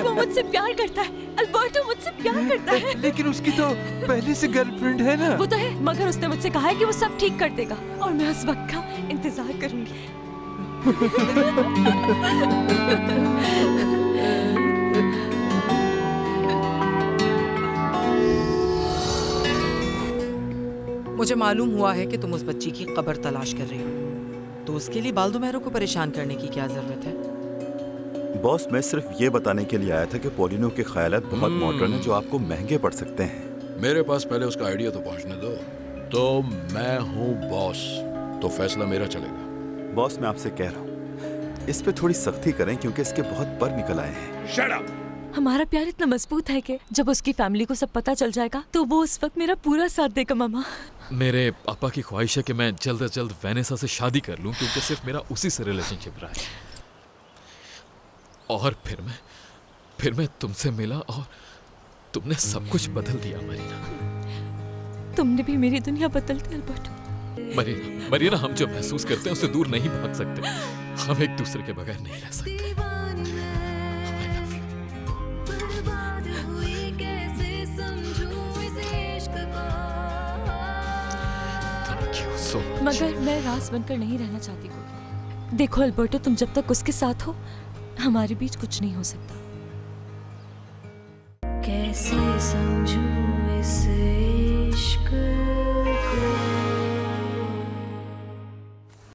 वो मुझसे प्यार करता है, अल्बर्टो मुझसे प्यार करता है। लेकिन उसकी तो पहले से गर्लफ्रेंड है ना। वो तो है, मगर उसने मुझसे कहा है कि वो सब ठीक कर देगा और मैं उस वक्त का इंतजार करूंगी। मुझे मालूम हुआ है कि तुम उस बच्ची की कब्र तलाश कर रही हो, तो उसके लिए बाल्दोमेरो को परेशान करने की क्या जरूरत है? बॉस, मैं सिर्फ ये बताने के लिए आया था कि पॉलिनो के ख्यालात बहुत मॉडर्न हैं जो आपको महंगे पड़ सकते हैं। मेरे पास पहले उसका आइडिया तो पहुंचने दो। तो मैं हूँ बॉस, तो फैसला मेरा चलेगा। बॉस, मैं आपसे कह रहा हूँ इस पे थोड़ी सख्ती करें क्योंकि इसके बहुत पर निकल आए हैं। Shut up! हमारा प्यार इतना मजबूत है कि जब उसकी फैमिली को सब पता चल जाएगा तो वो उस वक्त मेरा पूरा साथ देगा। मामा, मेरे पापा की ख्वाहिश है कि मैं जल्द से जल्द वेनेसा से शादी कर लूं क्योंकि सिर्फ मेरा उसी से रिलेशनशिप रहा है। और फिर मैं तुमसे मिला और तुमने सब कुछ बदल दिया मरीना। तुमने भी मेरी दुनिया बदल दी अल्बर्टो। मरीना, हम जो महसूस करते हैं उससे दूर नहीं भाग सकते। हम एक दूसरे के बगैर नहीं रह सकते। मगर मैं राज बनकर नहीं रहना चाहती कोई। देखो अल्बर्टो, तुम जब तक उसके साथ हो हमारे बीच कुछ नहीं हो सकता। कैसे समझूं इसे